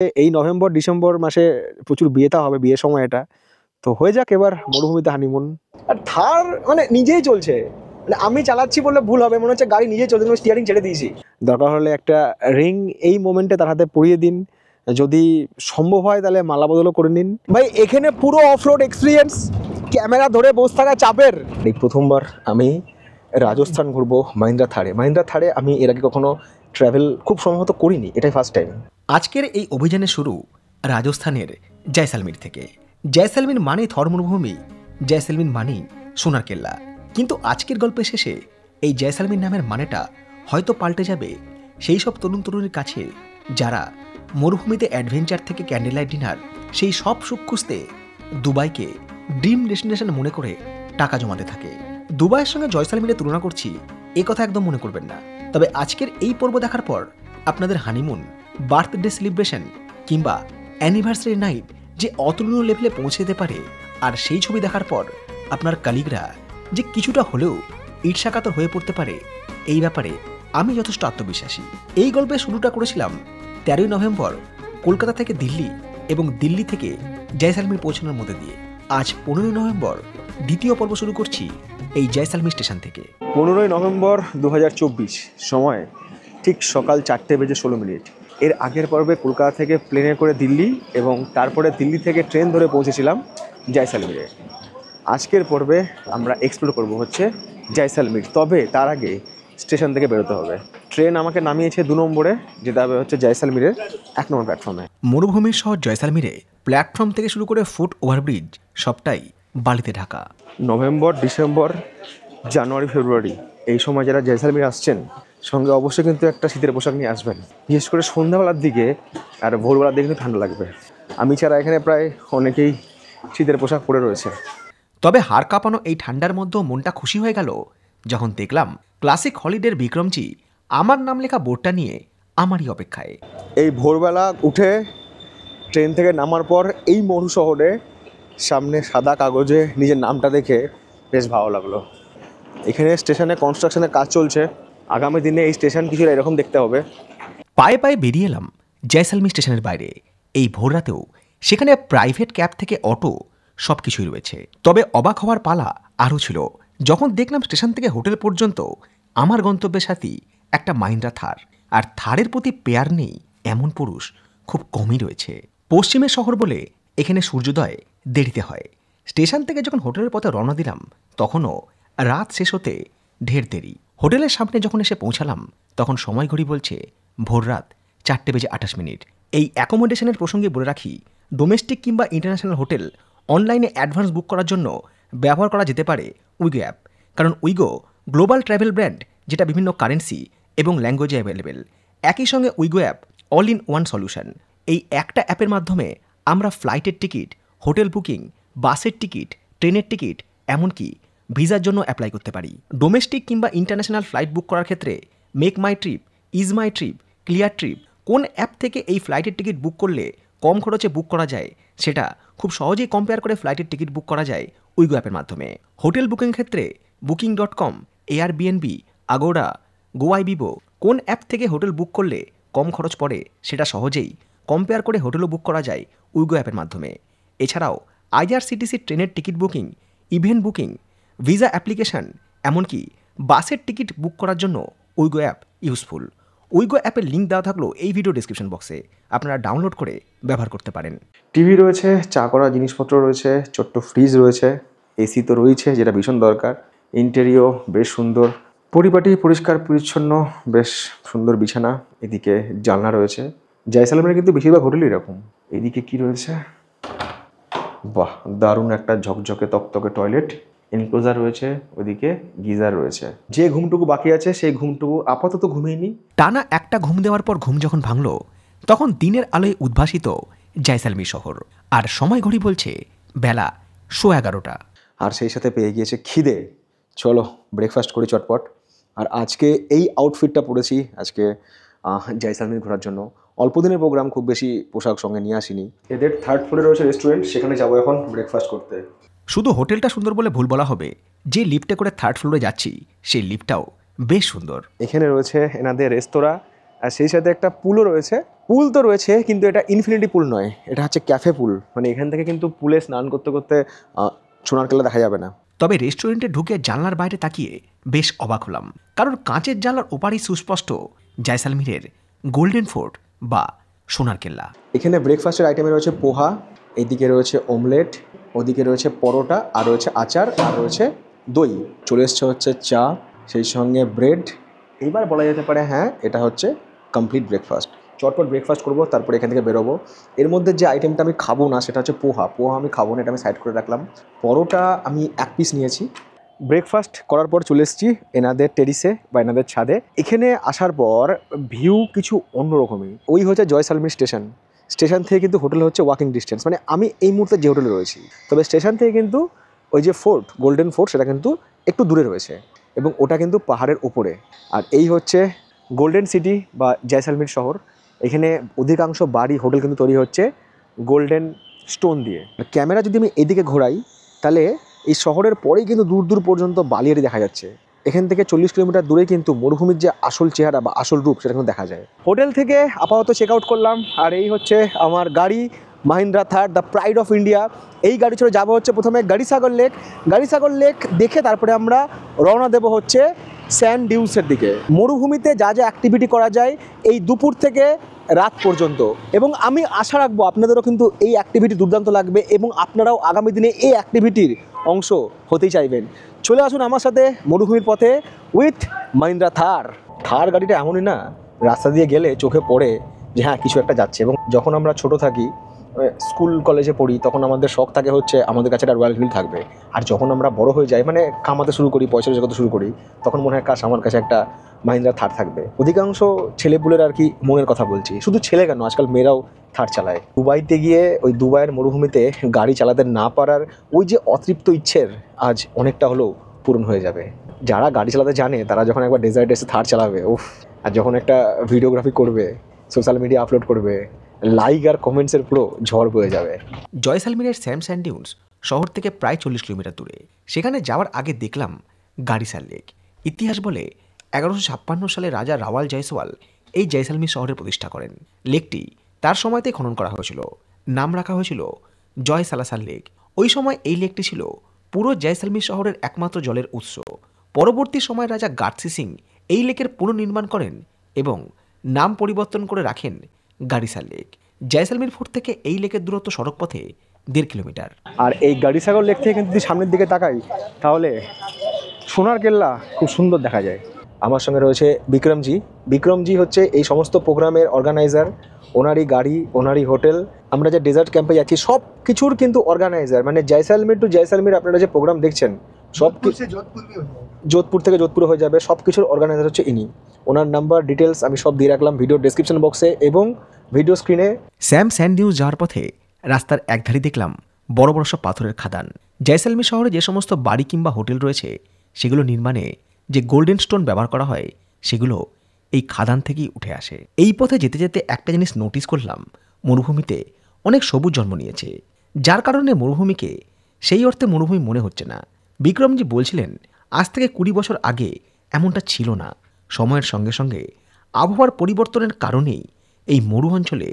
এই November December মাসে প্রচুর বিয়েটা হবে, বিয়ের সময় এটা তো হয়ে যাক এবার মরুভূমিতে হানিমুন। আর থার মানে নিজেই চলছে, মানে আমি চালাচ্ছি বললে ভুল হবে, মনে হচ্ছে গাড়ি নিজেই চলছে, আমি স্টিয়ারিং ছেড়ে দিয়েছি। দরকার হলে একটা রিং এই মোমেন্টে তার হাতে পরিয়ে দিন, যদি সম্ভব হয় তাহলে মালা বদলও করে নিন। ভাই এখানে পুরো অফরোড এক্সপিরিয়েন্স, ক্যামেরা ধরে বসে থাকা চাপের। এই প্রথমবার আমি রাজস্থান ঘুরবো মাহিন্দ্রা থারে আমি এর আগে কখনো ট্রাভেল খুব সম্ভবত করিনি, এটাই ফার্স্ট টাইম। আজকের এই অভিযানের শুরু রাজস্থানের জয়সালমীর থেকে। জয়সালমীর মানে থর মরুভূমি, জয়সালমীর মানেই সোনার কেল্লা। কিন্তু আজকের গল্পের শেষে এই জয়সালমীর নামের মানেটা হয়তো পাল্টে যাবে সেই সব তরুণ তরুণীর কাছে যারা মরুভূমিতে অ্যাডভেঞ্চার থেকে ক্যান্ডেল লাইট ডিনার সেই সব সুখ খুঁজতে দুবাইকে ড্রিম ডেস্টিনেশন মনে করে টাকা জমাতে থাকে। দুবাইয়ের সঙ্গে জয়সালমীরের তুলনা করছি এ কথা একদম মনে করবেন না। তবে আজকের এই পর্ব দেখার পর আপনাদের হানিমুন, বার্থডে সেলিব্রেশন কিংবা অ্যানিভার্সারি নাইট যে অতুলনীয় লেভেলে পৌঁছে যেতে পারে, আর সেই ছবি দেখার পর আপনার কালিগরা যে কিছুটা হলেও ঈর্ষাকাতর হয়ে পড়তে পারে, এই ব্যাপারে আমি যথেষ্ট আত্মবিশ্বাসী। এই গল্পের শুরুটা করেছিলাম 13ই নভেম্বর কলকাতা থেকে দিল্লি এবং দিল্লি থেকে জয়সালমীর পৌঁছানোর মধ্যে দিয়ে। আজ 15ই নভেম্বর দ্বিতীয় পর্ব শুরু করছি এই জয়সালমীর স্টেশন থেকে। 15ই নভেম্বর 2024, সময় ঠিক সকাল 4:16। এর আগের পর্বে কলকাতা থেকে প্লেনে করে দিল্লি এবং তারপরে দিল্লি থেকে ট্রেন ধরে পৌঁছেছিলাম জয়সালমীরে। আজকের পর্বে আমরা এক্সপ্লোর করব হচ্ছে জয়সালমীর, তবে তার আগে স্টেশন থেকে বেরোতে হবে। ট্রেন আমাকে নামিয়েছে 2 নম্বরে, যেতে হবে হচ্ছে জয়সালমীরের 1 নম্বর প্ল্যাটফর্মে। মরুভূমির শহর জয়সালমীরে প্ল্যাটফর্ম থেকে শুরু করে ফুট ওভারব্রিজ সবটাই বালিতে ঢাকা। নভেম্বর, ডিসেম্বর, জানুয়ারি, ফেব্রুয়ারি এই সময় যারা জয়সালমীর আসছেন সঙ্গে অবশ্যই কিন্তু একটা শীতের পোশাক নিয়ে আসবেন, বিশেষ করে সন্ধ্যাবেলার দিকে আর ভোরবেলার দিকে কিন্তু ঠান্ডা লাগবে। আমি ছাড়া এখানে প্রায় অনেকেই শীতের পোশাক পরে রয়েছে। তবে হাড় কাঁপানো এই ঠান্ডার মধ্যেও মনটা খুশি হয়ে গেল যখন দেখলাম ক্লাসিক হলিডের বিক্রমজি আমার নাম লেখা বোর্ডটা নিয়ে আমারই অপেক্ষায়। এই ভোরবেলা উঠে ট্রেন থেকে নামার পর এই মরু শহরে সামনে সাদা কাগজে নিজের নামটা দেখে বেশ ভালো লাগলো। এখানে স্টেশনে কনস্ট্রাকশনের কাজ চলছে, আগামী দিনে এই স্টেশন কিছুটা এরকম দেখতে হবে। পায়ে পায়ে বেরিয়ে এলাম জয়সালমীর স্টেশনের বাইরে। এই ভোর রাতেও সেখানে প্রাইভেট ক্যাব থেকে অটো সব কিছুই রয়েছে। তবে অবাক হওয়ার পালা আরও ছিল যখন দেখলাম স্টেশন থেকে হোটেল পর্যন্ত আমার গন্তব্যের সাথী একটা মাহিন্দ্রা থার। আর থারের প্রতি পেয়ার নেই এমন পুরুষ খুব কমই রয়েছে। পশ্চিমের শহর বলে এখানে সূর্যোদয় দেরিতে হয়। স্টেশন থেকে যখন হোটেলের পথে রওনা দিলাম তখনও রাত শেষ হতে ঢের দেরি। হোটেলের সামনে যখন এসে পৌঁছালাম তখন সময় ঘড়ি বলছে ভোর রাত 4:28। এই অ্যাকোমোডেশনের প্রসঙ্গে বলে রাখি, ডোমেস্টিক কিংবা ইন্টারন্যাশনাল হোটেল অনলাইনে অ্যাডভান্স বুক করার জন্য ব্যবহার করা যেতে পারে উইগো অ্যাপ। কারণ উইগো গ্লোবাল ট্রাভেল ব্র্যান্ড, যেটা বিভিন্ন কারেন্সি এবং ল্যাঙ্গুয়েজে অ্যাভেলেবেল। একই সঙ্গে Wego app all in one solution. এই একটা অ্যাপের মাধ্যমে আমরা ফ্লাইটের টিকিট, হোটেল বুকিং, বাসের টিকিট, ট্রেনের টিকিট, এমনকি ভিসার জন্য অ্যাপ্লাই করতে পারি। ডোমেস্টিক কিংবা ইন্টারন্যাশনাল ফ্লাইট বুক করার ক্ষেত্রে make my trip, is my trip, clear trip কোন অ্যাপ থেকে এই ফ্লাইটের টিকিট বুক করলে কম খরচে বুক করা যায় সেটা খুব সহজেই কম্পেয়ার করে ফ্লাইটের টিকিট বুক করা যায় উইগো অ্যাপের মাধ্যমে। হোটেল বুকিং ক্ষেত্রে Booking.com, এয়ারবিএনবি, আগোরা, গোয়াইবিবো কোন অ্যাপ থেকে হোটেল বুক করলে কম খরচ পড়ে সেটা সহজেই কম্পেয়ার করে হোটেলও বুক করা যায় উইগো অ্যাপের মাধ্যমে। এছাড়াও IRCTC ট্রেনের ticket booking, event booking, visa application, এমনকি বাসের টিকিট বুক করার জন্য উইগো অ্যাপ ইউজফুল। উইগো অ্যাপের লিঙ্ক দেওয়া থাকলো এই ভিডিও ডেসক্রিপশন বক্সে, আপনারা ডাউনলোড করে ব্যবহার করতে পারেন। টিভি রয়েছে, চা করার জিনিসপত্র রয়েছে, ছোট্ট ফ্রিজ রয়েছে, এসি তো রয়েছে যেটা ভীষণ দরকার। ইন্টেরিয়ো বেশ সুন্দর, পরিপাটি, পরিষ্কার পরিচ্ছন্ন, বেশ সুন্দর বিছানা। এদিকে জানলা রয়েছে। জয়সালমের কিন্তু বেশিরভাগ হোটেলই এরকম। এদিকে কি রয়েছে, বাহ দারুণ একটা ঝকঝকে তকতকে টয়লেট, এনক্লোজার রয়েছে, ওদিকে গিজার রয়েছে। যে ঘুমটুকু বাকি আছে সেই ঘুমটুকু আপাতত ঘুমিয়ে নিই। টানা একটা ঘুম দেওয়ার পর ঘুম যখন ভাঙল তখন দিনের আলোয় উদ্ভাসিত জয়সালমীর শহর। আর সময় ঘড়ি বলছে বেলা 11:15। আর সেই সাথে পেয়ে গিয়েছে খিদে। চলো ব্রেকফাস্ট করি চটপট। আর আজকে এই আউটফিটটা পরেছি আজকে জয়সালমীর ঘোরার জন্য। অল্প দিনের প্রোগ্রাম, খুব বেশি পোশাক সঙ্গে নিয়ে আসিনি। এদের 3rd ফ্লোরে রয়েছে রেস্টুরেন্ট, সেখানে যাবো এখন ব্রেকফাস্ট করতে। শুধু হোটেলটা সুন্দর বলে ভুল বলা হবে, যে লিফটে করে 3rd ফ্লোরে যাচ্ছি সেই লিফটটাও বেশ সুন্দর। এখানে রয়েছে এনাদের রেস্তোরাঁ, আর সেই সাথে একটা পুলও রয়েছে। পুল তো রয়েছে কিন্তু এটা ইনফিনিটি পুল নয়, এটা হচ্ছে ক্যাফে পুল। মানে এখান থেকে কিন্তু পুলে স্নান করতে করতে সোনারকেল্লা দেখা যাবে না। তবে রেস্টুরেন্টে ঢুকে জানলার বাইরে তাকিয়ে বেশ অবাক হলাম, কারণ কাঁচের জানলার ওপারেই সুস্পষ্ট জয়সালমীরের গোল্ডেন ফোর্ট বা সোনার কেল্লা। এখানে ব্রেকফাস্টের আইটেমে রয়েছে পোহা, এদিকে রয়েছে অমলেট, ওদিকে রয়েছে পরোটা, আর রয়েছে আচার, আর রয়েছে দই। চলে এসছে হচ্ছে চা, সেই সঙ্গে ব্রেড। এইবার বলা যেতে পারে হ্যাঁ এটা হচ্ছে কমপ্লিট ব্রেকফাস্ট। চটপট ব্রেকফাস্ট করবো, তারপরে এখান থেকে বেরোবো। এর মধ্যে যে আইটেমটা আমি খাবো না সেটা হচ্ছে পোহা। পোহা আমি খাবো না, এটা আমি সাইড করে রাখলাম। পরোটা আমি 1 পিস নিয়েছি। ব্রেকফাস্ট করার পর চলে এসেছি এনাদের টেরিসে বা এনাদের ছাদে। এখানে আসার পর ভিউ কিছু অন্যরকমই। ওই হচ্ছে জয়সালমীর স্টেশন। স্টেশন থেকে কিন্তু হোটেল হচ্ছে ওয়াকিং ডিস্টেন্স, মানে আমি এই মুহূর্তে যে হোটেলে রয়েছি। তবে স্টেশন থেকে কিন্তু ওই যে ফোর্ট, গোল্ডেন ফোর্ট, সেটা কিন্তু একটু দূরে রয়েছে এবং ওটা কিন্তু পাহাড়ের ওপরে। আর এই হচ্ছে গোল্ডেন সিটি বা জয়সালমীর শহর। এখানে অধিকাংশ বাড়ি, হোটেল কিন্তু তৈরি হচ্ছে গোল্ডেন স্টোন দিয়ে। ক্যামেরা যদি আমি এদিকে ঘোরাই তাহলে এই শহরের পরেই কিন্তু দূর দূর পর্যন্ত বালিয়াড়ি দেখা যাচ্ছে। এখান থেকে 40 কিলোমিটার দূরে কিন্তু মরুভূমির যে আসল চেহারা বা আসল রূপ সেটা কিন্তু দেখা যায়। হোটেল থেকে আপাতত চেক আউট করলাম, আর এই হচ্ছে আমার গাড়ি, মাহিন্দ্রা থার, দ্য প্রাইড অফ ইন্ডিয়া। এই গাড়ি চড়ে যাবো হচ্ছে প্রথমে গাড়িসাগর লেক। গাড়িসাগর লেক দেখে তারপরে আমরা রওনা দেবো হচ্ছে স্যান্ড ডিউসের দিকে। মরুভূমিতে যা যা অ্যাক্টিভিটি করা যায় এই দুপুর থেকে রাত পর্যন্ত, এবং আমি আশা রাখবো আপনাদেরও কিন্তু এই অ্যাক্টিভিটি দুর্দান্ত লাগবে এবং আপনারাও আগামী দিনে এই অ্যাক্টিভিটির অংশ হতেই চাইবেন। চলে আসুন আমার সাথে মরুভূমির পথে উইথ মাহিন্দ্রা থার। থার গাড়িটা এমনই না, রাস্তা দিয়ে গেলে চোখে পড়ে যে হ্যাঁ কিছু একটা যাচ্ছে। এবং যখন আমরা ছোট থাকি, স্কুল কলেজে পড়ি, তখন আমাদের শখ থাকে হচ্ছে আমাদের কাছে একটা রয়্যাল এনফিল্ড থাকবে। আর যখন আমরা বড় হয়ে যাই, মানে কামাতে শুরু করি, পয়সা জগতে শুরু করি, তখন মনে হয় কাশ আমার কাছে একটা মাহিন্দ্রা থার থাকবে। অধিকাংশ ছেলেপুলের আর কি মনের কথা বলছি, শুধু ছেলে কেন, আজকাল মেয়েরাও থার চালায়। দুবাইতে গিয়ে ওই দুবাইয়ের মরুভূমিতে গাড়ি চালাতে না পারার ওই যে অতৃপ্ত ইচ্ছের আজ অনেকটা হলেও পূরণ হয়ে যাবে। যারা গাড়ি চালাতে জানে তারা যখন একবার ডেজার্টে এসে থার চালাবে, উফ, আর যখন একটা ভিডিওগ্রাফি করবে, সোশ্যাল মিডিয়া আপলোড করবে, লাইক আর কমেন্টসের পুরো ঝড় বয়ে যাবে। জয়সালমীরের স্যান্ড ডিউনস শহর থেকে প্রায় 40 কিলোমিটার দূরে। সেখানে যাওয়ার আগে দেখলাম গাড়িসার লেক। ইতিহাস বলে 1156 সালে রাজা রাওয়াল জয়সওয়াল এই জয়সালমীর শহরের প্রতিষ্ঠা করেন। লেকটি তার সময়তেই খনন করা হয়েছিল, নাম রাখা হয়েছিল জয় সালাসার লেক। ওই সময় এই লেকটি ছিল পুরো জয়সালমীর শহরের একমাত্র জলের উৎস। পরবর্তী সময় রাজা গার্সি সিং এই লেকের পুনর্নির্মাণ করেন এবং নাম পরিবর্তন করে রাখেন গাড়িসার লেক। জয়সালমীর ফোর্ট থেকে এই লেকের দূরত্ব সড়ক পথে 1.5 কিলোমিটার। আর এই গাড়িসাগর লেক থেকে কিন্তু যদি সামনের দিকে তাকাই তাহলে সোনার কেল্লা খুব সুন্দর দেখা যায়। আমার সঙ্গে রয়েছে বিক্রমজি। বিক্রমজি হচ্ছে এই সমস্ত প্রোগ্রামের অর্গানাইজার। ওনারই গাড়ি, ওনারই হোটেল। আমরা যে ডেজার্ট ক্যাম্পে যাচ্ছি সব কিছুর কিন্তু অর্গানাইজার। মানে জয়সালমীর টু জয়সালমীর আপনারা যে প্রোগ্রাম দেখছেন সব যোধপুর থেকে যোধপুর হয়ে যাবে, সব কিছুর অর্গানাইজার হচ্ছে ইনি। ওনার নাম্বার, ডিটেলস আমি সব দিয়ে রাখলাম ভিডিও ডেসক্রিপশন বক্সে এবং ভিডিও স্ক্রিনে। স্যান্ড ডিউনস যাওয়ার পথে রাস্তার একধারে দেখলাম বড় বড় সব পাথরের খাদান। জয়সালমীর শহরে যে সমস্ত বাড়ি কিংবা হোটেল রয়েছে সেগুলো নির্মাণে যে গোল্ডেন স্টোন ব্যবহার করা হয় সেগুলো এই খাদান থেকেই উঠে আসে। এই পথে যেতে যেতে একটা জিনিস নোটিস করলাম, মরুভূমিতে অনেক সবুজ জন্ম নিয়েছে, যার কারণে মরুভূমিকে সেই অর্থে মরুভূমি মনে হচ্ছে না। বিক্রমজি বলছিলেন আজ থেকে 20 বছর আগে এমনটা ছিল না। সময়ের সঙ্গে সঙ্গে আবহাওয়ার পরিবর্তনের কারণেই এই মরু অঞ্চলে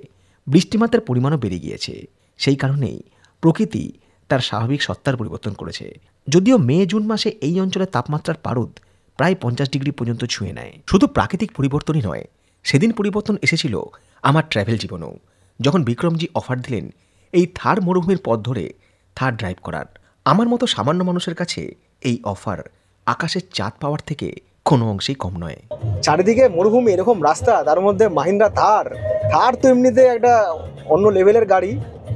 বৃষ্টিপাতের পরিমাণও বেড়ে গিয়েছে। সেই কারণেই প্রকৃতি তার স্বাভাবিক সত্তার পরিবর্তন করেছে। যদিও মে জুন মাসে এই অঞ্চলের তাপমাত্রার পারদ প্রায় 50 ডিগ্রি পর্যন্ত ছুঁয়ে নেয়। শুধু প্রাকৃতিক পরিবর্তনই নয়, সেদিন পরিবর্তন এসেছিল আমার ট্র্যাভেল জীবনেও, যখন বিক্রমজি অফার দিলেন এই থার মরুভূমির পথ ধরে থার ড্রাইভ করার। আমার মতো সামান্য মানুষের কাছে এই অফার আকাশের চাঁদ পাওয়ার থেকে কোনো অংশেই কম নয়। চারিদিকে মরুভূমি, এরকম রাস্তা, তার মধ্যে মাহিন্দ্রা থার। থার তো এমনিতে একটা অন্য লেভেলের গাড়ি।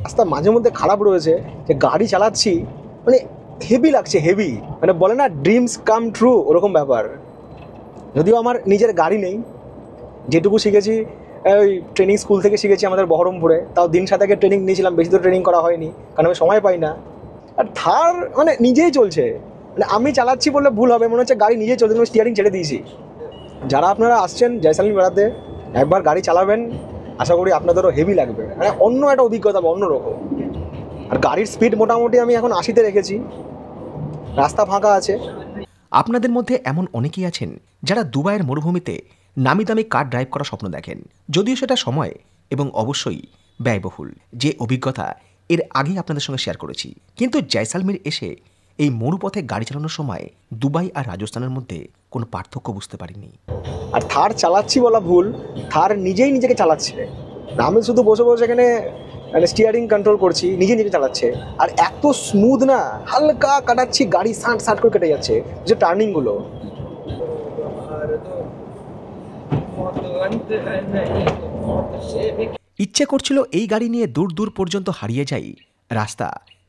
রাস্তা মাঝে মধ্যে খারাপ রয়েছে, যে গাড়ি চালাচ্ছি মানে হেভি লাগছে, হেভি, মানে বলে না ড্রিমস কাম ট্রু, ওরকম ব্যাপার। যদিও আমার নিজের গাড়ি নেই, যেটুকু শিখেছি ওই ট্রেনিং স্কুল থেকে শিখেছি আমাদের বহরমপুরে। তাও দিন 7 ট্রেনিং নিয়েছিলাম, বেশি তো ট্রেনিং করা হয়নি কারণ আমি সময় পাই না। আর থার মানে নিজেই চলছে, মানে আমি চালাচ্ছি বললে ভুল হবে, মনে হচ্ছে গাড়ি নিজেই চলছে, আমি স্টিয়ারিং ছেড়ে দিয়েছি। যারা আপনারা আসছেন জয়সালমীর বেড়াতে একবার গাড়ি চালাবেন, আশা করি আপনাদেরও হেভি লাগবে, মানে অন্য একটা অভিজ্ঞতা, অন্যরকম। আর গাড়ির স্পিড মোটামুটি আমি এখন 80-তে রেখেছি, রাস্তা ফাঁকা আছে। আপনাদের মধ্যে এমন অনেকেই আছেন যারা দুবাইয়ের মরুভূমিতে নামি দামি কার ড্রাইভ করার স্বপ্ন দেখেন, যদিও সেটা সময় এবং অবশ্যই ব্যয়বহুল, যে অভিজ্ঞতা এর আগেই আপনাদের সঙ্গে শেয়ার করেছি। কিন্তু জয়সালমীর এসে এই মরুপথে গাড়ি চালানোর সময় দুবাই আর রাজস্থানের মধ্যে কোনো পার্থক্য বুঝতে পারিনি। আর থার চালাচ্ছি বলা ভুল, থার নিজেই নিজেকে চালাচ্ছে। আমি শুধু বসে বসে এখানে মানে স্টিয়ারিং কন্ট্রোল করছি, নিজে নিজে চালাচ্ছে। আর এত স্মুথ না, হালকা কাটাচ্ছি, গাড়ি সাঁট সাঁট করে কেটে যাচ্ছে যে টার্নিংগুলো। ইচ্ছে করছিল এই গাড়ি নিয়ে দূর দূর পর্যন্ত হারিয়ে যাই রাস্তা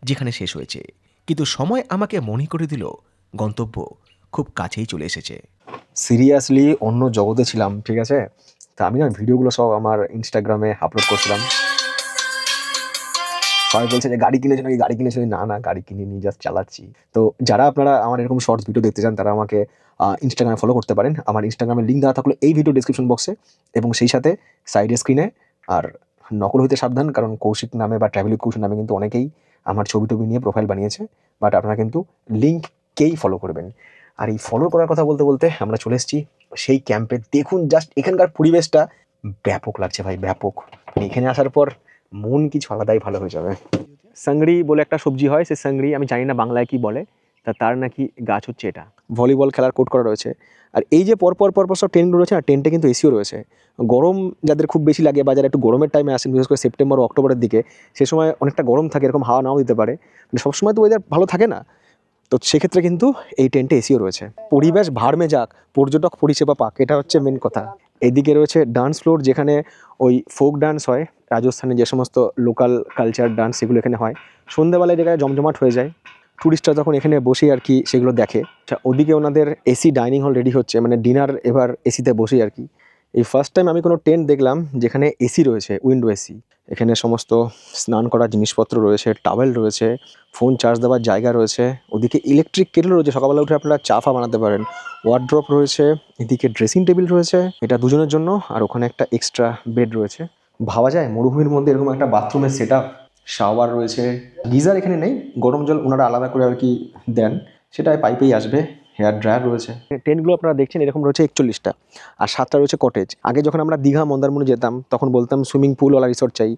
যেখানে শেষ হয়েছে, কিন্তু সময় আমাকে মনে করে দিল গন্তব্য খুব কাছেই চলে এসেছে। সিরিয়াসলি অন্য জগতে ছিলাম, ঠিক আছে। তা আমি না ভিডিওগুলো সব আমার ইনস্টাগ্রামে আপলোড করছিলাম। সবাই বলছে যে গাড়ি কিনেছো নাকি, গাড়ি কিনেছো? না না, গাড়ি কিনিনি, জাস্ট চালাচ্ছি। তো যারা আপনারা আমার এরকম শর্টস ভিডিও দেখতে চান তারা আমাকে ইনস্টাগ্রামে ফলো করতে পারেন। আমার ইনস্টাগ্রামের লিঙ্ক দেওয়া থাকলো এই ভিডিও ডিসক্রিপশন বক্সে, এবং সেই সাথে সাইড স্ক্রিনে। আর নকল হইতে সাবধান, কারণ কৌশিক নামে বা ট্রাভেল উইথ কৌশিক নামে কিন্তু অনেকেই আমার ছবি টবি নিয়ে প্রোফাইল বানিয়েছে, বাট আপনারা কিন্তু লিঙ্ককেই ফলো করবেন। আর এই ফলো করার কথা বলতে বলতে আমরা চলে এসেছি সেই ক্যাম্পে। দেখুন জাস্ট এখানকার পরিবেশটা ব্যাপক লাগছে ভাই, ব্যাপক। এখানে আসার পর মন কিছু আলাদাই ভালো হয়ে যাবে। সাংড়ি বলে একটা সবজি হয়, সে সাংড়ি আমি জানি না বাংলায় কি বলে, তার নাকি গাছ হচ্ছে এটা। ভলিবল খেলার কোর্ট করা রয়েছে। আর এই যে পরপর সব টেন্টগুলো রয়েছে না, টেন্টে কিন্তু এসিও রয়েছে। গরম যাদের খুব বেশি লাগে বা যারা একটু গরমের টাইমে আসেন, বিশেষ করে সেপ্টেম্বর ও অক্টোবরের দিকে, সে সময় অনেকটা গরম থাকে, এরকম হাওয়া নাও দিতে পারে, মানে সবসময় তো ওয়েদার ভালো থাকে না। তো সেক্ষেত্রে কিন্তু এই টেন্টে এসিও রয়েছে। পরিবেশ ভাড়মে যাক, পর্যটক পরিষেবা পাক, এটা হচ্ছে মেন কথা। এদিকে রয়েছে ডান্স ফ্লোর, যেখানে ওই ফোক ডান্স হয়, রাজস্থানে যে সমস্ত লোকাল কালচার ডান্স সেগুলো এখানে হয়। সন্ধ্যাবেলায় জায়গায় জমজমাট হয়ে যায়, টুরিস্টরা তখন এখানে বসে আর কি সেগুলো দেখে। আচ্ছা, ওদিকে ওনাদের এসি ডাইনিং হল রেডি হচ্ছে, মানে ডিনার এবার এসিতে বসেই আর কি। এই ফার্স্ট টাইম আমি কোনো টেন্ট দেখলাম যেখানে এসি রয়েছে, উইন্ডো এসি। এখানে সমস্ত স্নান করার জিনিসপত্র রয়েছে, টাওয়েল রয়েছে, ফোন চার্জ দেওয়ার জায়গা রয়েছে। ওদিকে ইলেকট্রিক কেটল রয়েছে, সকালবেলা উঠে আপনারা চা ফা বানাতে পারেন। ওয়ার্ড্রপ রয়েছে, এদিকে ড্রেসিং টেবিল রয়েছে, এটা দুজনের জন্য। আর ওখানে একটা এক্সট্রা বেড রয়েছে। ভাবা যায় মরুভূমির মধ্যে এরকম একটা বাথরুমের সেট আপ, শাওয়ার রয়েছে। গিজার এখানে নেই, গরম জল ওনারা আলাদা করে আর কি দেন, সেটা পাইপেই আসবে। হেয়ার ড্রায়ার রয়েছে। টেন্টগুলো আপনারা দেখছেন এরকম রয়েছে 41টা, আর 7টা রয়েছে কটেজ। আগে যখন আমরা দীঘা মন্দারমণি যেতাম তখন বলতাম সুইমিং পুলওয়ালা রিসর্ট চাই,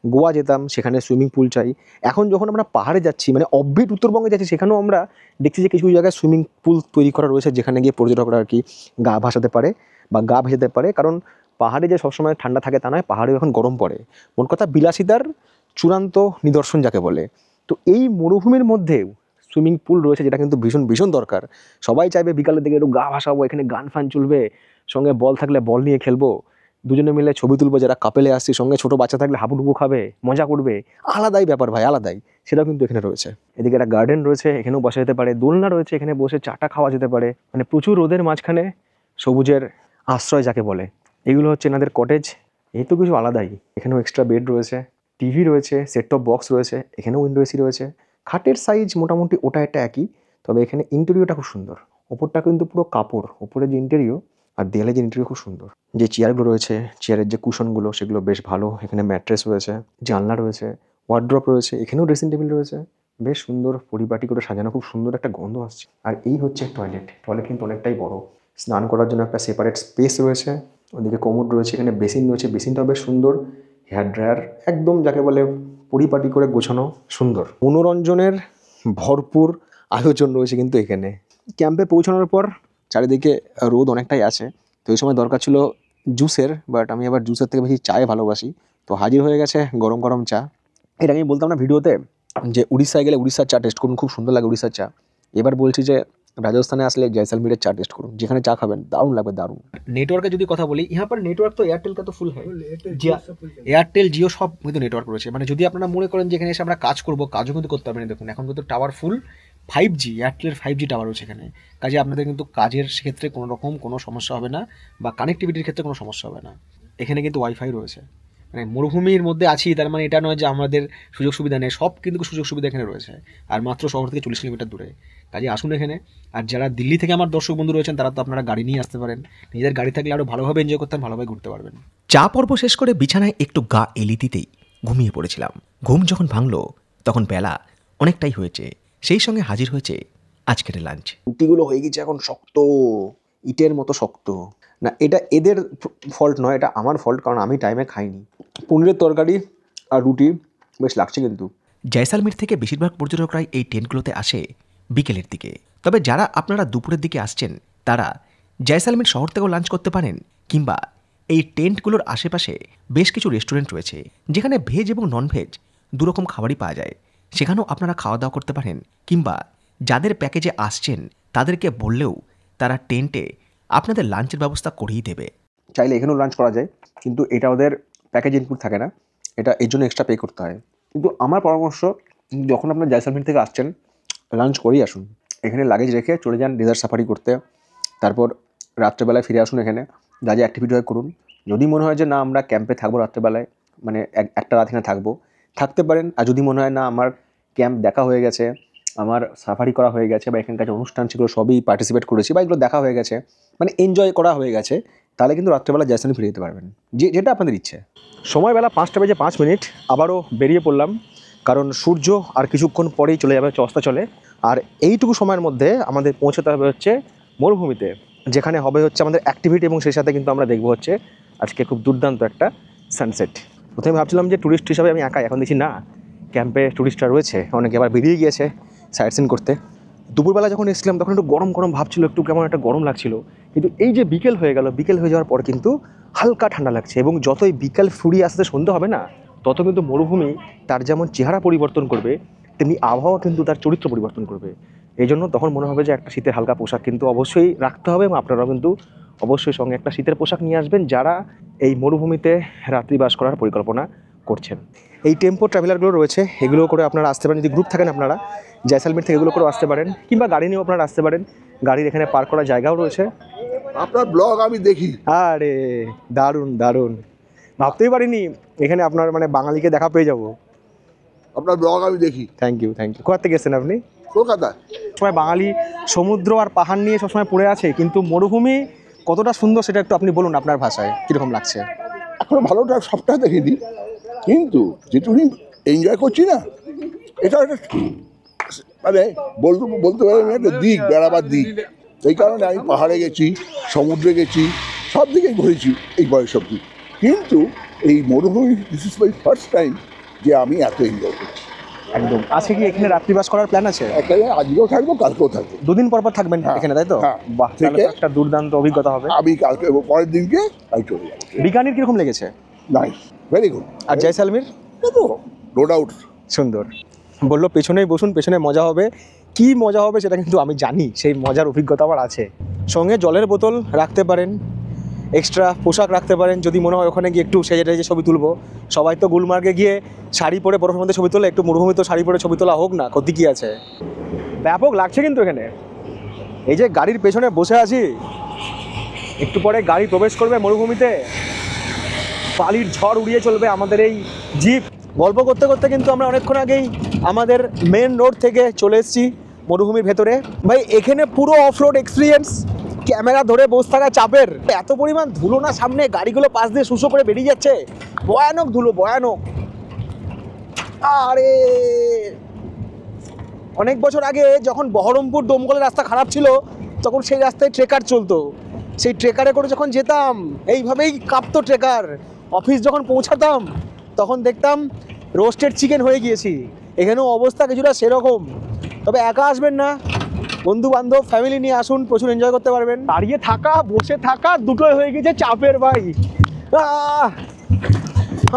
গোয়া যেতাম সেখানে সুইমিং পুল চাই। এখন যখন আমরা পাহাড়ে যাচ্ছি, মানে অববিট উত্তরবঙ্গে যাচ্ছি, সেখানেও আমরা দেখছি যে কিছু জায়গায় সুইমিং পুল তৈরি করা রয়েছে, যেখানে গিয়ে পর্যটকরা আর কি গা ভাসাতে পারে বা গা ভেজাতে পারে। কারণ পাহাড়ে যে সবসময় ঠান্ডা থাকে তা নয়, পাহাড়েও এখন গরম পড়ে। মোট কথা বিলাসিতার চূড়ান্ত নিদর্শন যাকে বলে। তো এই মরুভূমির মধ্যেও সুইমিং পুল রয়েছে, যেটা কিন্তু ভীষণ ভীষণ দরকার। সবাই চাইবে বিকালের দিকে একটু গা ভাসাবো, এখানে গান ফান চলবে, সঙ্গে বল থাকলে বল নিয়ে খেলবো, দুজনে মিলে ছবি তুলবো, যারা কাপেলে আসছি, সঙ্গে ছোটো বাচ্চা থাকলে হাবুডুবু খাবে, মজা করবে। আলাদাই ব্যাপার ভাই, আলাদাই। সেটাও কিন্তু এখানে রয়েছে। এদিকে একটা গার্ডেন রয়েছে, এখানেও বসা যেতে পারে। দোলনা রয়েছে, এখানে বসে চাটা খাওয়া যেতে পারে। মানে প্রচুর রোদের মাঝখানে সবুজের আশ্রয় যাকে বলে। এগুলো হচ্ছে এনাদের কটেজ। এই তো কিছু আলাদাই। এখানেও এক্সট্রা বেড রয়েছে, টিভি রয়েছে, সেট টপ বক্স রয়েছে, এখানেও উইন্ডো এসি রয়েছে। খাটের সাইজ মোটামুটি ওটা এটা একই, তবে এখানে ইন্টেরিয়রটা খুব সুন্দর। ওপরটা কিন্তু পুরো কাপড়, ওপরে যে ইন্টেরিয়র আর দেয়ালে যে ইন্টেরিয়র খুব সুন্দর। যে চেয়ারগুলো রয়েছে, চেয়ারের যে কুশনগুলো সেগুলো বেশ ভালো। এখানে ম্যাট্রেস রয়েছে, জানলা রয়েছে, ওয়ার্ড্রপ রয়েছে, এখানেও ড্রেসিং টেবিল রয়েছে। বেশ সুন্দর পরিপাটি করে সাজানো, খুব সুন্দর একটা গন্ধ আসছে। আর এই হচ্ছে টয়লেট। টয়লেট কিন্তু অনেকটাই বড়। স্নান করার জন্য একটা সেপারেট স্পেস রয়েছে, ওদিকে কোমোড রয়েছে, এখানে বেসিন রয়েছে, বেসিনটাও বেশ সুন্দর। হেয়ার ড্রায়ার একদম যাকে বলে পরিপাটি করে গোছানো, সুন্দর। মনোরঞ্জনের ভরপুর আয়োজন রয়েছে কিন্তু এখানে। ক্যাম্পে পৌঁছানোর পর চারিদিকে রোদ অনেকটাই আছে, তো এই সময় দরকার ছিল জুসের, বাট আমি আবার জুসের থেকে বেশি চায়ে ভালোবাসি। তো হাজির হয়ে গেছে গরম গরম চা। এটা আমি বলতাম না ভিডিওতে যে উড়িষ্যায় গেলে উড়িষ্যার চা টেস্ট করুন, খুব সুন্দর লাগে উড়িষ্যার চা। এবার বলছি যে রাজস্থানে আসলে জয়সালমীরের চা টেস্ট করুন, যেখানে চা খাবেন দারুণ লাগবে, দারুণ। নেটওয়ার্কের যদি কথা বলি, यहाँ पर नेटवर्क तो एयरटेल का तो फुल है, এয়ারটেল জিও সব কিন্তু নেটওয়ার্ক রয়েছে। মানে যদি আপনারা মনে করেন যে এখানে এসে আমরা কাজ করবো, কাজও কিন্তু করতে পারবেন। দেখুন এখন কিন্তু টাওয়ার ফুল 5G, এয়ারটেলের 5G টাওয়ার রয়েছে এখানে। কাজে আপনাদের কিন্তু কাজের ক্ষেত্রে কোনো রকম কোনো সমস্যা হবে না, বা কানেক্টিভিটির ক্ষেত্রে কোনো সমস্যা হবে না। এখানে কিন্তু ওয়াইফাই রয়েছে। মানে মরুভূমির মধ্যে আছি তার মানে এটা নয় যে আমাদের সুযোগ সুবিধা নেই, সব কিন্তু সুযোগ সুবিধা এখানে রয়েছে। আর মাত্র শহর থেকে 40 কিলোমিটার দূরে। কাজে আসুন এখানে। আর যারা দিল্লি থেকে আমার দর্শক বন্ধু রয়েছেন তারা তো আপনারা গাড়ি নিয়ে আসতে পারেন, নিজের গাড়ি থাকলে আরও ভালোভাবে এনজয় করতে, ভালোভাবে ঘুরতে পারবেন। চা পর্ব শেষ করে বিছানায় একটু গা এলি দিতেই ঘুমিয়ে পড়েছিলাম। ঘুম যখন ভাঙল তখন বেলা অনেকটাই হয়েছে, সেই সঙ্গে হাজির হয়েছে আজকের লাঞ্চ। রুটিগুলো হয়ে গেছে এখন শক্ত, ইটের মতো শক্ত। না, এটা এদের ফল্ট নয়, এটা আমার ফল্ট, কারণ আমি টাইমে খাইনি। পনিরের তরকারি আর রুটি বেশ লাগছে কিন্তু। জয়সালমীর থেকে বেশিরভাগ পর্যটকরাই এই টেন্টগুলোতে আসে বিকেলের দিকে। তবে যারা আপনারা দুপুরের দিকে আসছেন তারা জয়সালমীর শহর থেকেও লাঞ্চ করতে পারেন, কিংবা এই টেন্টগুলোর আশেপাশে বেশ কিছু রেস্টুরেন্ট রয়েছে যেখানে ভেজ এবং ননভেজ দুরকম খাবারই পাওয়া যায়, সেখানেও আপনারা খাওয়া দাওয়া করতে পারেন। কিংবা যাদের প্যাকেজে আসছেন তাদেরকে বললেও তারা টেন্টে আপনাদের লাঞ্চের ব্যবস্থা করেই দেবে। চাইলে এখানেও লাঞ্চ করা যায়, কিন্তু এটা ওদের প্যাকেজ ইনপুট থাকে না, এটা এর জন্য এক্সট্রা পে করতে হয়। কিন্তু আমার পরামর্শ, যখন আপনার জয়সালমীর থেকে আসছেন লাঞ্চ করেই আসুন। এখানে লাগেজ রেখে চলে যান ডেজার্ট সাফারি করতে, তারপর রাত্রেবেলায় ফিরে আসুন, এখানে যা যা অ্যাক্টিভিটি হয় করুন। যদি মনে হয় যে না আমরা ক্যাম্পে থাকবো রাত্রেবেলায়, মানে একটা রাত এখানে থাকবো, থাকতে পারেন। আর যদি মনে হয় না আমার ক্যাম্প দেখা হয়ে গেছে, আমার সাফারি করা হয়ে গেছে, বা এখানকার যে অনুষ্ঠান ছিল সবই পার্টিসিপেট করেছি, বা এগুলো দেখা হয়ে গেছে, মানে এনজয় করা হয়ে গেছে, তাহলে কিন্তু রাত্রেবেলা জয়সালমীর ফিরে যেতে পারবেন, যেটা আপনাদের ইচ্ছে। সময়বেলা 5:05 আবারও বেরিয়ে পড়লাম, কারণ সূর্য আর কিছুক্ষণ পরেই চলে যাবে হচ্ছে অস্তাচলে। আর এইটুকু সময়ের মধ্যে আমাদের পৌঁছাতে হবে হচ্ছে মরুভূমিতে, যেখানে হবে হচ্ছে আমাদের অ্যাক্টিভিটি, এবং সেই সাথে কিন্তু আমরা দেখবো হচ্ছে আজকে খুব দুর্দান্ত একটা সানসেট। প্রথমে ভাবছিলাম যে ট্যুরিস্ট হিসাবে আমি একাই, এখন দেখছি না, ক্যাম্পে ট্যুরিস্টরা রয়েছে, অনেকে আবার বেরিয়ে গিয়েছে সাইট সিন করতে। দুপুরবেলা যখন এসেছিলাম তখন একটু গরম গরম ভাবছিল, একটু কেমন একটা গরম লাগছিল, কিন্তু এই যে বিকেল হয়ে গেল, বিকেল হয়ে যাওয়ার পর কিন্তু হালকা ঠান্ডা লাগছে। এবং যতই বিকেল ফুরিয়ে আসতে সন্ধ্যা হবে না, তত কিন্তু মরুভূমি তার যেমন চেহারা পরিবর্তন করবে, তেমনি আবহাওয়া কিন্তু তার চরিত্র পরিবর্তন করবে। এই জন্য তখন মনে হবে যে একটা শীতের হালকা পোশাক কিন্তু অবশ্যই রাখতে হবে, এবং আপনারাও কিন্তু অবশ্যই সঙ্গে একটা শীতের পোশাক নিয়ে আসবেন যারা এই মরুভূমিতে রাত্রিবাস করার পরিকল্পনা করছেন। এই টেম্পো ট্রাভেলারগুলো রয়েছে, এগুলো করে আপনারা আসতে পারেন। যদি গ্রুপ থাকেন আপনারা জয়সালমীর থেকে এগুলো করেও আসতে পারেন, কিংবা গাড়ি নিয়েও আপনারা আসতে পারেন। গাড়ির এখানে পার্ক করার জায়গাও রয়েছে। আপনার ব্লগ আমি দেখি। আরে দারুণ দারুণ, ভাবতেই পারিনি এখানে আপনার মানে বাঙালিকে দেখা পেয়ে যাবো। আপনার ব্লগ আমি দেখি। Thank you thank you. কোথা থেকে এসেছেন আপনি? কলকাতা। সবাই বাঙালি সমুদ্র আর পাহাড় নিয়ে সবসময় পড়ে আছে, কিন্তু মরুভূমি কতটা সুন্দর সেটা একটু আপনি বলুন আপনার ভাষায়, কীরকম লাগছে? এখনো ভালোটা সবটা দেখিনি, কিন্তু যেটুকুনি এনজয় করছি না, এটা একটা মানে বলতে পারেন একটা দিক, বেড়াবার দিক। এই কারণে আমি পাহাড়ে গেছি, সমুদ্রে গেছি, সব দিকে ঘুরেছি এই বয়স অব্দি, কিন্তু এই মরুভূমি this is my first time যে আমি এত এনজয় করছি। একদম। আজকে কি এখানে রাত্রিবাস করার প্ল্যান আছে? এখানে আজকেও থাকবো, কালকেও থাকবো। দুদিন পর পর থাকবেন হ্যাঁ, এখানে, তাই তো? হ্যাঁ। বাহ, তাহলে তো একটা দুর্দান্ত অভিজ্ঞতা হবে। আমি কালকে পরের দিনকে আমি চলে যাবো। বিকানির কিরকম লেগেছে? Nice, very good. আর জয়সালমীর? No doubt. সুন্দর। বললো পেছনেই বসুন, পেছনে মজা হবে। কি মজা হবে সেটা কিন্তু আমি জানি, সেই মজার অভিজ্ঞতা আমার আছে। সঙ্গে জলের বোতল রাখতে পারেন, এক্সট্রা পোশাক রাখতে পারেন, যদি মনে হয় ওখানে গিয়ে একটু সেজে টেজে ছবি তুলবো। সবাই তো গুলমার্গে গিয়ে শাড়ি পরে বরফের মধ্যে ছবি তোলে, একটু মরুভূমি তো শাড়ি পরে ছবি তোলা হোক না, ক্ষতি কী আছে? ব্যাপক লাগছে কিন্তু এখানে। এই যে গাড়ির পেছনে বসে আছি, একটু পরে গাড়ি প্রবেশ করবে মরুভূমিতে, বালির ঝড় উড়িয়ে চলবে আমাদের এই জিপ। গল্প করতে করতে কিন্তু আমরা অনেকক্ষণ আগেই আমাদের মেন রোড থেকে চলে এসেছি মরুভূমির ভেতরে। ভাই এখানে পুরো অফ রোড এক্সপিরিয়েন্স, ক্যামেরা ধরে বসে থাকা চাপের। এত পরিমাণ ধুলো না, সামনে গাড়িগুলো পাশ দিয়ে শুষো করে বেরিয়ে যাচ্ছে, ভয়ানক ধুলো, ভয়ানক। আরে অনেক বছর আগে যখন বহরমপুর দমকলের রাস্তা খারাপ ছিল, তখন সেই রাস্তায় ট্রেকার চলতো। সেই ট্রেকারে করে যখন যেতাম, এইভাবেই কাঁপতো ট্রেকার। অফিস যখন পৌঁছাতাম তখন দেখতাম রোস্টেড চিকেন হয়ে গিয়েছি। এখানেও অবস্থা কিছুটা সেরকম। তবে একা আসবেন না, বন্ধু বান্ধব ফ্যামিলি নিয়ে আসুন, প্রচুর এনজয় করতে পারবেন। দাঁড়িয়ে থাকা বসে থাকা দুটোই হয়ে গেছে চাপের ভাই।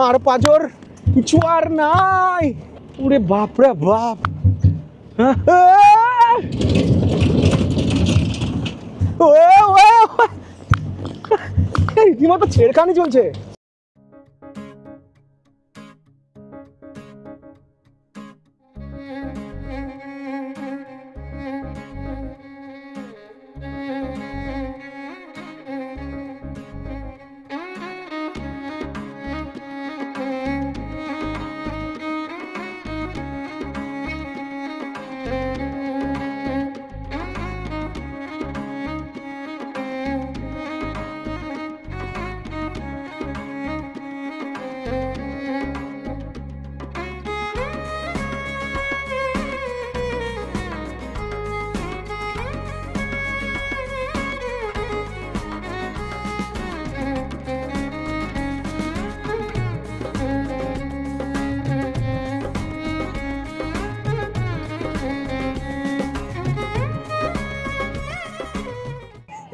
আর পাঁচর কিছু আর নাই। ওরে বাপরে বাপ, রীতিমতো ছেড়খানি চলছে।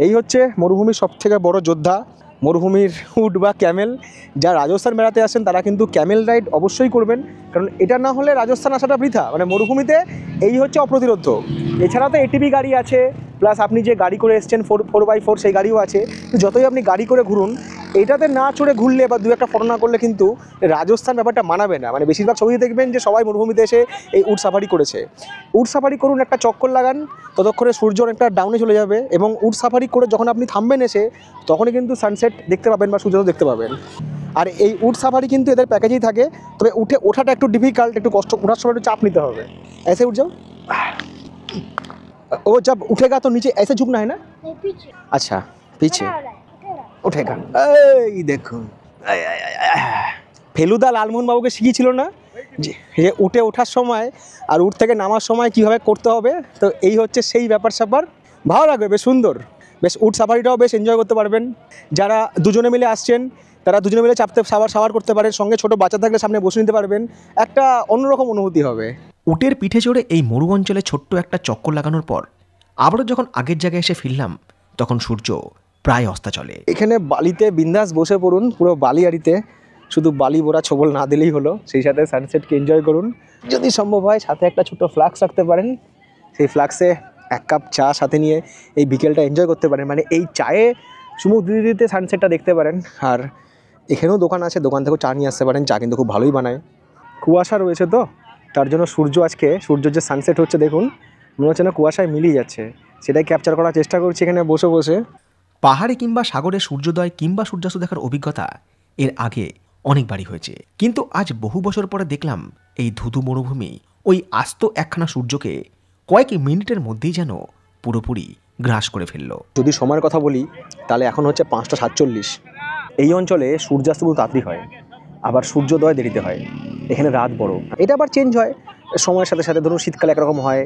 এই হচ্ছে মরুভূমির সবথেকে বড় যোদ্ধা, মরুভূমির উট বা ক্যামেল। যারা রাজস্থান বেড়াতে আসেন তারা কিন্তু ক্যামেল রাইড অবশ্যই করবেন, কারণ এটা না হলে রাজস্থান আসাটা বৃথা। মানে মরুভূমিতে এই হচ্ছে অপ্রতিরোধ্য। এছাড়া তো এটিভি গাড়ি আছে, প্লাস আপনি যে গাড়ি করে এসছেন 4x4 সেই গাড়িও আছে। তো যতই আপনি গাড়ি করে ঘুরুন, এটাতে না চড়ে ঘুরলে বা দু একটা ফটো না করলে কিন্তু রাজস্থান ব্যাপারটা মানাবে না। মানে বেশিরভাগ ছবি দেখবেন যে সবাই মরুভূমিতে এসে এই উট সাফারি করেছে। উট সাফারি করুন, একটা চক্কর লাগান, ততক্ষণে সূর্য অনেকটা ডাউনে চলে যাবে, এবং উট সাফারি করে যখন আপনি থামবেন এসে, তখনই কিন্তু সানসেট দেখতে পাবেন বা সূর্যোদয় দেখতে পাবেন। আর এই উট সাফারি কিন্তু এদের প্যাকেজেই থাকে, তবে ওঠাটা একটু ডিফিকাল্ট, একটু কষ্ট, ওঠার সময় একটু চাপ নিতে হবে। ऐसे उठ जाओ, वो जब उठेगा तो नीचे ऐसे झुकना है ना? नहीं, पीछे अच्छा पीछे बना रहा है, उठेगा। उठेगा। এই দেখুন, ফেলুদা লালমোহন বাবুকে শিখিয়েছিল না যে উঠে ওঠার সময় আর উঠ থেকে নামার সময় কীভাবে করতে হবে। তো এই হচ্ছে সেই ব্যাপার স্যাপার। ভালো লাগবে, বেশ সুন্দর, বেশ উট সাফারিটাও বেশ এনজয় করতে পারবেন। যারা দুজনে মিলে আসছেন তারা দুজনে মিলে চাপতে সাওয়ার করতে পারেন, সঙ্গে ছোটো বাচ্চা থাকলে সামনে বসে নিতে পারবেন, একটা অন্যরকম অনুভূতি হবে। উটের পিঠে চড়ে এই মরু অঞ্চলে ছোট্ট একটা চক্কর লাগানোর পর আবারও যখন আগের জায়গায় এসে ফিরলাম, তখন সূর্য প্রায় অস্তাচলে। এখানে বালিতে বিন্দাস বসে পড়ুন, পুরো বালিয়াড়িতে, শুধু বালি বোরা ছবল না দিলেই হলো, সেই সাথে সানসেটকে এনজয় করুন। যদি সম্ভব হয় সাথে একটা ছোটো ফ্লাক্স রাখতে পারেন, সেই ফ্লাক্সে 1 কাপ চা সাথে নিয়ে এই বিকেলটা এনজয় করতে পারেন। মানে এই চায়ে চুমুক দিতে দিতে সানসেটটা দেখতে পারেন। আর এখানেও দোকান আছে, দোকান থেকেও চা নিয়ে আসতে পারেন, চা কিন্তু খুব ভালোই বানায়। কুয়াশা রয়েছে তো, তার জন্য সূর্যের যে সানসেট হচ্ছে দেখুন, মনে হচ্ছে না কুয়াশায় মিলিয়ে যাচ্ছে, সেটাই ক্যাপচার করার চেষ্টা করছি এখানে বসে বসে। পাহাড়ে কিংবা সাগরে সূর্যোদয় কিংবা সূর্যাস্ত দেখার অভিজ্ঞতা এর আগে অনেকবারই হয়েছে, কিন্তু আজ বহু বছর পরে দেখলাম এই ধুধু মরুভূমি ওই আস্ত একখানা সূর্যকে কয়েক মিনিটের মধ্যেই যেন পুরোপুরি গ্রাস করে ফেলল। যদি সময়ের কথা বলি তাহলে এখন হচ্ছে 5টা 47। এই অঞ্চলে সূর্যাস্ত বহু তাড়াতাড়ি হয়, আবার সূর্যোদয় দেরিতে হয়। এখানে রাত বড়, এটা আবার চেঞ্জ হয় সময়ের সাথে সাথে। ধরুন শীতকালে একরকম হয়,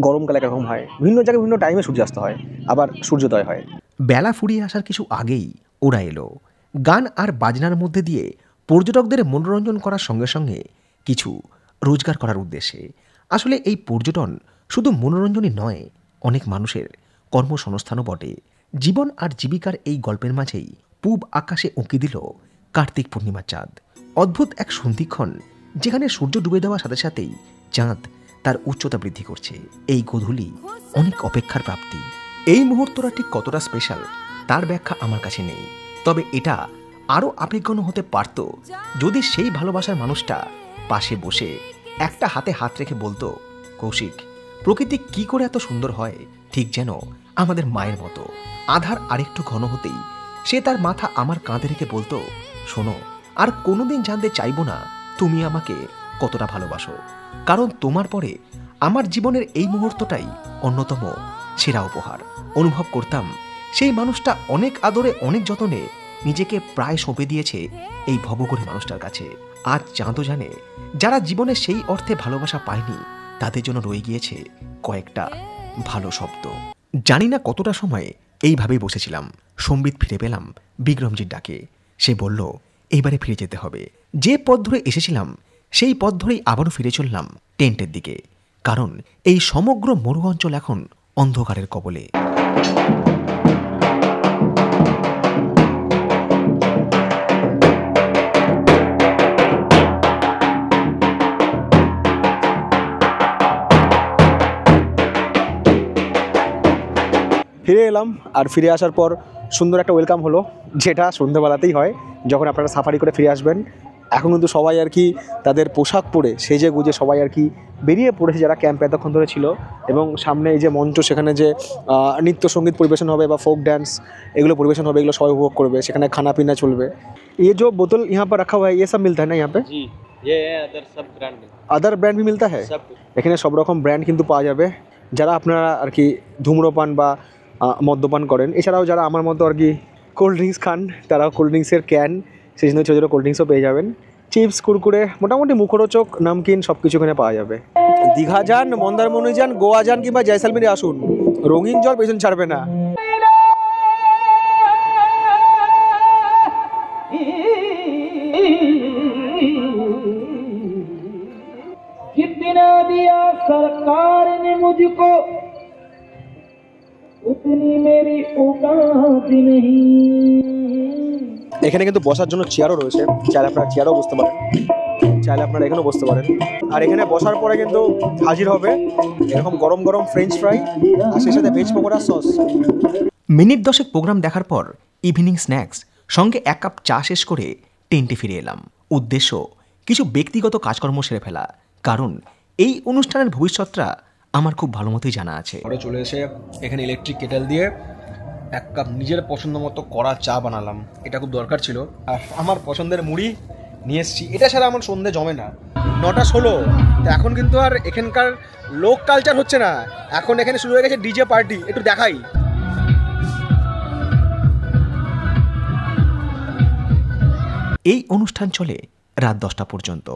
গরমকালে একরকম হয়, বিভিন্ন জায়গায় বিভিন্ন টাইমে সূর্যাস্ত হয়, আবার সূর্যোদয় হয়। বেলা ফুরিয়ে আসার কিছু আগেই ওরা এলো। গান আর বাজনার মধ্যে দিয়ে পর্যটকদের মনোরঞ্জন করার সঙ্গে সঙ্গে কিছু রোজগার করার উদ্দেশ্যে। আসলে এই পর্যটন শুধু মনোরঞ্জনই নয়, অনেক মানুষের কর্মসংস্থানও বটে। জীবন আর জীবিকার এই গল্পের মাঝেই পূব আকাশে উঁকি দিল কার্তিক পূর্ণিমার চাঁদ। অদ্ভুত এক সন্ধিক্ষণ, যেখানে সূর্য ডুবে দেওয়ার সাথে সাথেই চাঁদ তার উচ্চতা বৃদ্ধি করছে। এই গোধূলি অনেক অপেক্ষার প্রাপ্তি। এই মুহূর্তটা ঠিক কতটা স্পেশাল তার ব্যাখ্যা আমার কাছে নেই, তবে এটা আরও আবেগঘন হতে পারত যদি সেই ভালোবাসার মানুষটা পাশে বসে একটা হাতে হাত রেখে বলতো, কৌশিক, প্রকৃতি কি করে এত সুন্দর হয়, ঠিক যেন আমাদের মায়ের মতো। আধার আরেকটু ঘন হতেই সে তার মাথা আমার কাঁধে রেখে বলতো, শোনো, আর কোনোদিন জানতে চাইবো না তুমি আমাকে কতটা ভালোবাসো, কারণ তোমার পরে আমার জীবনের এই মুহূর্তটাই অন্যতম সেরা উপহার। অনুভব করতাম সেই মানুষটা অনেক আদরে অনেক যতনে নিজেকে প্রায় সঁপে দিয়েছে এই ভবঘুরে মানুষটার কাছে। আজ চাঁদও জানে, যারা জীবনে সেই অর্থে ভালোবাসা পায়নি তাদের জন্য রয়ে গিয়েছে কয়েকটা ভালো শব্দ। জানি না কতটা সময় এইভাবেই বসেছিলাম। সম্বিত ফিরে পেলাম বিক্রমজির ডাকে। সে বলল, এইবারে ফিরে যেতে হবে। যে পথ ধরে এসেছিলাম সেই পথ ধরেই আবারও ফিরে চললাম টেন্টের দিকে, কারণ এই সমগ্র মরু অঞ্চল এখন অন্ধকারের কবলে। ফিরে এলাম, আর ফিরে আসার পর সুন্দর একটা ওয়েলকাম হলো, যেটা সন্ধ্যেবেলাতেই হয় যখন আপনারা সাফারি করে ফিরে আসবেন। এখন কিন্তু সবাই আর কি তাদের পোশাক পরে সেজে গুজে সবাই আর কি বেরিয়ে পড়েছে, যারা ক্যাম্পে এতক্ষণ ধরে ছিল। এবং সামনে এই যে মঞ্চ, সেখানে যে নৃত্য সঙ্গীত পরিবেশন হবে বা ফোক ড্যান্স এগুলো পরিবেশন হবে, এগুলো সবাই উপভোগ করবে। সেখানে খানা পিনা চলবে। ये जो बोतल यहाँ पर रखा हुआ है ये सब मिलता है ना यहाँ पे? जी, ये अदर सब ब्रांड मिलता আদার ব্র্যান্ড भी मिलता है? है सब कुछ। এখানে সব রকম ব্র্যান্ড কিন্তু পাওয়া যাবে। যারা আপনারা আর কি ধূম্রপান বা মদ্যপান করেন, এছাড়াও যারা আমার মতো আর কি কোল্ড ড্রিঙ্কস খান, তারাও কোল্ড ড্রিঙ্কসের ক্যান, সেই জন্য ছোটো ছোটো কোল্ড ড্রিঙ্কসও পেয়ে যাবেন। চিপস, কুরকুরে, মোটামুটি মুখরোচক নামকিন সব কিছু এখানে পাওয়া যাবে। দীঘা যান, মন্দারমণি যান, গোয়া যান কিংবা জয়সালমেরে আসুন, রঙিন জল পেছন ছাড়বে না। कितना दिया सरकार ने मुझको, এখানে কিন্তু বসার জন্য চেয়ারও রয়েছে, চাইলে আপনারা চেয়ারও বসতে পারেন, চাইলে আপনারা এখানেও বসতে পারেন। আর এখানে বসার পরে কিন্তু হাজির হবে এরকম গরম গরম ফ্রেঞ্চ ফ্রাই আর সেই সাথে veg pakora sauce. Minute 10 programme দেখার পর ইভিনিং স্ন্যাক্স সঙ্গে 1 কাপ চা শেষ করে টেন্টে ফিরে এলাম। উদ্দেশ্য কিছু ব্যক্তিগত কাজকর্ম সেরে ফেলা, কারণ এই অনুষ্ঠানের ভবিষ্যৎটা আমার খুব ভালো মতোই জানা আছে। ঘরে চলে এসে এখানে ইলেকট্রিক কেটেল দিয়ে 1 কাপ নিজের পছন্দ মতো কড়া চা বানালাম, এটা খুব দরকার ছিল। আর আমার পছন্দের মুড়ি নিয়ে এসেছি, এটা ছাড়া আমার সন্ধে জমে না। 9:16, তো এখন কিন্তু আর এখানকার লোক কালচার হচ্ছে না, এখন এখানে শুরু হয়ে গেছে ডিজে পার্টি। একটু দেখাই। এই অনুষ্ঠান চলে রাত 10টা পর্যন্ত।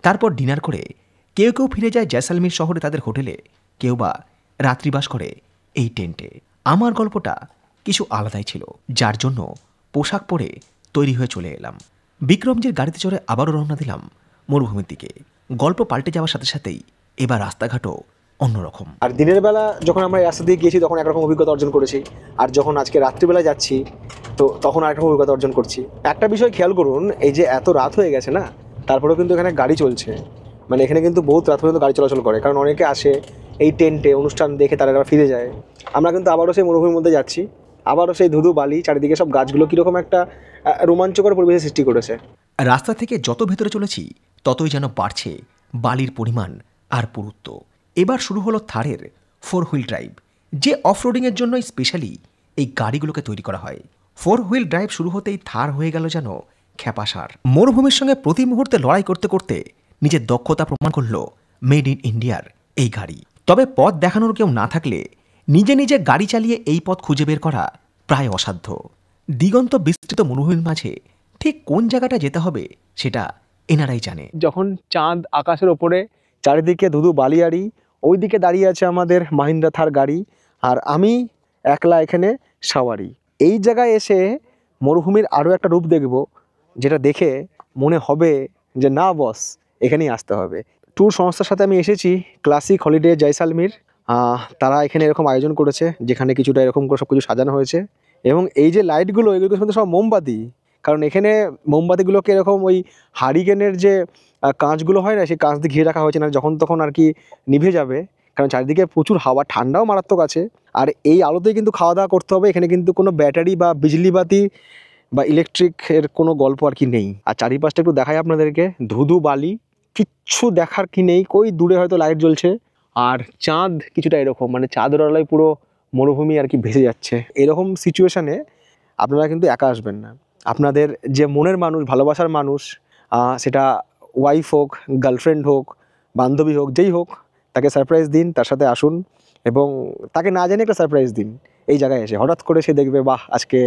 তারপর ডিনার করে কেউ কেউ ফিরে যায় জয়সালমীর শহরে তাদের হোটেলে, কেউ বা রাত্রিবাস করে এই টেন্টে। আমার গল্পটা কিছু আলাদাই ছিল, যার জন্য পোশাক পরে তৈরি হয়ে চলে এলাম। বিক্রমজির গাড়িতে চড়ে আবারও রওনা দিলাম মরুভূমির দিকে। গল্প পাল্টে যাওয়ার সাথে সাথেই এবার রাস্তাঘাটও অন্যরকম। আর দিনের বেলা যখন আমরা এই রাস্তা দিয়ে গিয়েছি তখন একরকম অভিজ্ঞতা অর্জন করেছি, আর যখন আজকে রাত্রিবেলা যাচ্ছি তো তখন আরেকরকম অভিজ্ঞতা অর্জন করছি। একটা বিষয় খেয়াল করুন, এই যে এত রাত হয়ে গেছে না, তারপরেও কিন্তু এখানে গাড়ি চলছে। মানে এখানে কিন্তু বহুত রাত পর্যন্ত গাড়ি চলাচল করে, কারণ অনেকে আসে এই টেন্টে অনুষ্ঠান দেখে তারা আবার ফিরে যায়। আমরা কিন্তু আবারও সেই মরুভূমির মধ্যে যাচ্ছি, আবারও সেই ধুধু বালি, চারিদিকে সব গাছগুলো কীরকম একটা রোমাঞ্চকর পরিবেশের সৃষ্টি করেছে। রাস্তা থেকে যত ভেতরে চলেছি ততই যেন বাড়ছে বালির পরিমাণ আর পুরুত্ব। এবার শুরু হলো থারের 4 হুইল ড্রাইভ, যে অফরোডিংয়ের জন্যই স্পেশালি এই গাড়িগুলোকে তৈরি করা হয়। 4 হুইল ড্রাইভ শুরু হতেই থার হয়ে গেল যেন খ্যাপাসার। মরুভূমির সঙ্গে প্রতি মুহূর্তে লড়াই করতে করতে নিজের দক্ষতা প্রমাণ করলো মেড ইন ইন্ডিয়ার এই গাড়ি। তবে পথ দেখানোর কেউ না থাকলে নিজে নিজে গাড়ি চালিয়ে এই পথ খুঁজে বের করা প্রায় অসাধ্য। দিগন্ত বিস্তৃত মরুভূমির মাঝে ঠিক কোন জায়গাটা যেতে হবে সেটা এনারাই জানে। যখন চাঁদ আকাশের ওপরে, চারিদিকে ধুধু বালিয়াড়ি, ওই দিকে দাঁড়িয়ে আছে আমাদের মাহিন্দ্রা থার গাড়ি, আর আমি একলা এখানে সাওয়ারি। এই জায়গায় এসে মরুভূমির আরও একটা রূপ দেখব, যেটা দেখে মনে হবে যে না বস, এখানেই আসতে হবে। ট্যুর সংস্থার সাথে আমি এসেছি, ক্লাসিক হলিডে জয়সালমীর। তারা এখানে এরকম আয়োজন করেছে, যেখানে কিছুটা এরকম করে সব কিছু সাজানো হয়েছে। এবং এই যে লাইটগুলো, এগুলো কিন্তু সব মোমবাতি, কারণ এখানে মোমবাতিগুলোকে এরকম ওই হারিকেনের যে কাঁচগুলো হয় না, সেই কাঁচ দিয়ে ঘিরে রাখা হয়েছে না, যখন তখন আর কি নিভে যাবে, কারণ চারিদিকে প্রচুর হাওয়া, ঠান্ডাও মারাত্মক আছে। আর এই আলোতেই কিন্তু খাওয়া দাওয়া করতে হবে, এখানে কিন্তু কোনো ব্যাটারি বা বিজলি বাতি বা ইলেকট্রিকের কোনো গল্প আর কি নেই। আর চারিপাশটা একটু দেখাই আপনাদেরকে, ধুধু বালি, কিচ্ছু দেখার কি নেই। কই দূরে হয়তো লাইট জ্বলছে, আর চাঁদ কিছুটা এরকম, মানে চাঁদের আলোয় পুরো মরুভূমি আর কি ভেসে যাচ্ছে। এরকম সিচুয়েশানে আপনারা কিন্তু একা আসবেন না, আপনাদের যে মনের মানুষ, ভালোবাসার মানুষ, সেটা ওয়াইফ হোক, গার্লফ্রেন্ড হোক, বান্ধবী হোক, যেই হোক, তাকে সারপ্রাইজ দিন, তার সাথে আসুন এবং তাকে না জানি একটা সারপ্রাইজ দিন। এই জায়গায় এসে হঠাৎ করে সে দেখবে বাহ, আজকে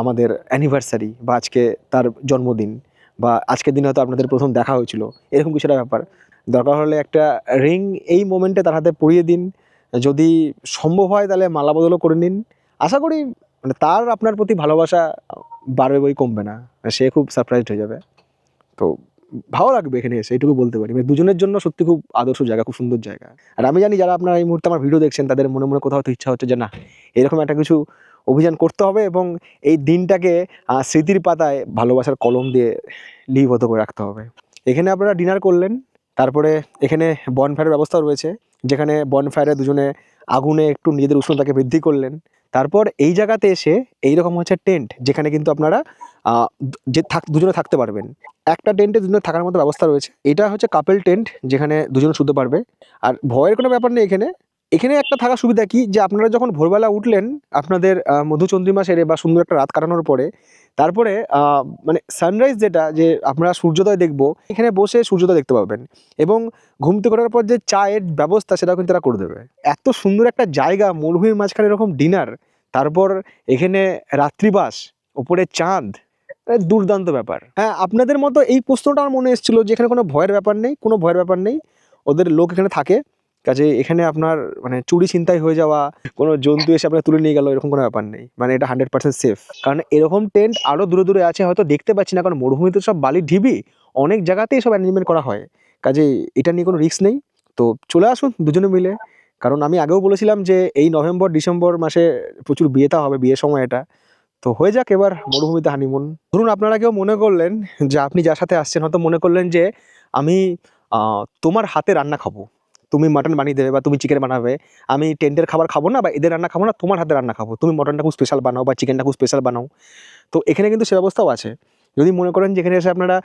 আমাদের অ্যানিভার্সারি, বা আজকে তার জন্মদিন, বা আজকের দিনে হয়তো আপনাদের প্রথম দেখা হয়েছিল, এরকম কিছুটা ব্যাপার। দরকার হলে একটা রিং এই মোমেন্টে তার হাতে পরিয়ে দিন, যদি সম্ভব হয় তাহলে মালা বদলও করে নিন। আশা করি মানে তার আপনার প্রতি ভালোবাসা বাড়বে, বই কমবে না, সে খুব সারপ্রাইজড হয়ে যাবে। তো ভালো লাগবে এখানে এসে, এইটুকু বলতে পারি। মানে দুজনের জন্য সত্যি খুব আদর্শ জায়গা, খুব সুন্দর জায়গা। আর আমি জানি যারা আপনারা এই মুহূর্তে আমার ভিডিও দেখছেন, তাদের মনে মনে কোথাও তো ইচ্ছা হচ্ছে যে না, এরকম একটা কিছু অভিযান করতে হবে এবং এই দিনটাকে স্মৃতির পাতায় ভালোবাসার কলম দিয়ে লিপিবদ্ধ করে রাখতে হবে। এখানে আপনারা ডিনার করলেন, তারপরে এখানে বনফায়ারের ব্যবস্থা রয়েছে, যেখানে বনফায়ারে দুজনে আগুনে একটু নিজেদের উষ্ণতাকে বৃদ্ধি করলেন। তারপর এই জায়গাতে এসে এইরকম হচ্ছে টেন্ট, যেখানে কিন্তু আপনারা দুজনে থাকতে পারবেন। একটা টেন্টে দুজনে থাকার মতো ব্যবস্থা রয়েছে। এটা হচ্ছে কাপল টেন্ট, যেখানে দুজনে শুতে পারবে। আর ভয়ের কোনো ব্যাপার নেই এখানে। এখানে একটা থাকার সুবিধা কি, যে আপনারা যখন ভোরবেলা উঠলেন আপনাদের মধুচন্দ্রিমা সেরে বা সুন্দর একটা রাত কাটানোর পরে, তারপরে মানে সানরাইজ, যেটা যে আপনারা সূর্যোদয় দেখবো, এখানে বসে সূর্যোদয় দেখতে পাবেন। এবং ঘুমতে করার পর যে চায়ের ব্যবস্থা, সেটাও কিন্তু তারা করে দেবে। এত সুন্দর একটা জায়গা, মরুভূমির মাঝখানে এরকম ডিনার, তারপর এখানে রাত্রিবাস, ওপরে চাঁদ, দুর্দান্ত ব্যাপার। হ্যাঁ, আপনাদের মতো এই প্রশ্নটা আমার মনে এসেছিল যে এখানে কোনো ভয়ের ব্যাপার নেই, কোনো ভয়ের ব্যাপার নেই, ওদের লোক এখানে থাকে, কাজে এখানে আপনার মানে চুরি ছিনতাই হয়ে যাওয়া, কোনো জন্তু এসে আপনার তুলে নিয়ে গেল, এরকম কোনো ব্যাপার নেই। মানে এটা 100% সেফ। কারণ এরকম টেন্ট আরও দূরে দূরে আছে, হয়তো দেখতে পাচ্ছি না, কারণ মরুভূমিতে সব বালির ঢিবি, অনেক জায়গাতেই সব অ্যারেঞ্জমেন্ট করা হয়, কাজে এটা নিয়ে কোনো রিস্ক নেই। তো চলে আসুন দুজনে মিলে, কারণ আমি আগেও বলেছিলাম যে এই নভেম্বর ডিসেম্বর মাসে প্রচুর বিয়েতা হবে, বিয়ের সময় এটা। তো হয়ে যাক এবার মরুভূমিতে হানিমুন। ধরুন আপনারা কেউ মনে করলেন যে আপনি যার সাথে আসছেন হয়তো মনে করলেন যে আমি তোমার হাতে রান্না খাবো, তুমি মাটন বানিয়ে দেবে বা তুমি চিকেন বানাবে, আমি টেন্টের খাবার খাবো না বা এদের রান্না খাবো না, তোমার হাতে রান্না খাবো, তুমি মটনটা খুব স্পেশাল বানাও বা চিকেনটা খুব স্পেশাল বানাও। তো এখানে কিন্তু সে ব্যবস্থাও আছে। যদি মনে করেন যে এখানে এসে আপনারা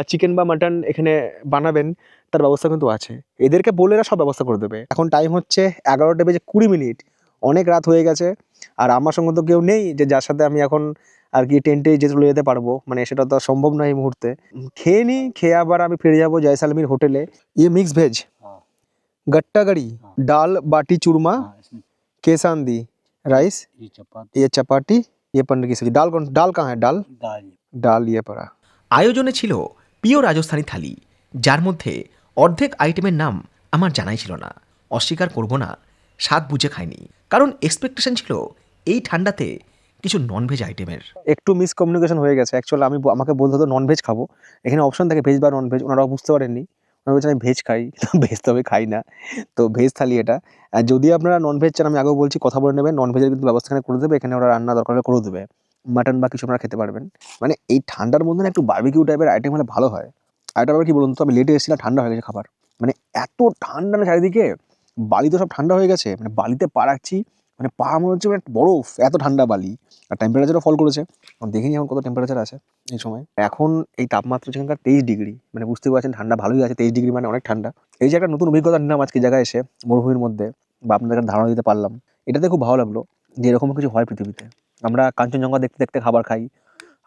চিকেন বা মাটন এখানে বানাবেন, তার ব্যবস্থা কিন্তু আছে। এদেরকে বলে এরা সব ব্যবস্থা করে দেবে। এখন টাইম হচ্ছে 11:20 অনেক রাত হয়ে গেছে। আর আমার সঙ্গে তো কেউ নেই যে যার সাথে আমি এখন আর কি টেন্টে যে চলে যেতে পারবো, মানে সেটা তো সম্ভব নয় এই মুহূর্তে। খেয়ে নিই, খেয়ে আবার আমি ফিরে যাবো জয়সালমীর হোটেলে। ইয়ে মিক্স ভেজ, गट्टा गड़ी, दाल बाटी चूरमा, केसांदी, राइस, ये चपाटी, ये पनीर की सब्जी। दाल कहाँ है? दाल ये पड़ा। আয়োজনে ছিল প্রিয় রাজস্থানী থালি, যার মধ্যে অর্ধেক আইটেমের নাম আমার জানাই ছিল না। অস্বীকার করব না, স্বাদ বুঝে খাইনি, কারণ এক্সপেকটেশন ছিল এই ঠান্ডাতে কিছু ননভেজ আইটেমের। একটু মিসকমিউনিকেশন হয়ে গেছে। অ্যাকচুয়ালি আমাকে বলতে হতো ননভেজ খাবো, এখানে অপশন থাকে ভেজ বা ননভেজ, ওনারাও বুঝতে পারেননি। ওনারা বলছেন আমি ভেজ খাই, ভেজ তো আমি খাই না। তো ভেজ থালি এটা। আর যদি আপনারা ননভেজ চান, আমি আগেও বলছি কথা বলে নেবেন, ননভেজের কিন্তু ব্যবস্থা এখানে করে দেবে, এখানে ওরা রান্না দরকার হলে করে দেবে, মাটন বা কিছু আপনারা খেতে পারবেন। মানে এই ঠান্ডার মধ্যে না একটু বারবিকিউ টাইপের আইটেম হলে ভালো হয়। আর এটা আবার কি বলুন তো, আমি লেটে এসেছিলাম, ঠান্ডা হয়ে গেছে খাবার, মানে এত ঠান্ডা না চারিদিকে। বালি তো সব ঠান্ডা হয়ে গেছে, মানে বালিতে পা রাখছি, মানে পা মনে হচ্ছে মানে বরফ, এত ঠান্ডা বালি। আর টেম্পারেচারও ফল করেছে, দেখিনি এখন কত টেম্পারেচার আছে এই সময়। এখন এই তাপমাত্রা সেখানকার 23 ডিগ্রি, মানে বুঝতে পারছেন ঠান্ডা ভালোই আছে। 23 ডিগ্রি মানে অনেক ঠান্ডা। এই যে একটা নতুন অভিজ্ঞতা নিলাম আজকে জায়গায় এসে মরুভূমির মধ্যে, বা আপনাদের ধারণা দিতে পারলাম, এটাতে খুব ভালো লাগলো যে এরকম কিছু হয় পৃথিবীতে। আমরা কাঞ্চনজঙ্ঘা দেখতে দেখতে খাবার খাই,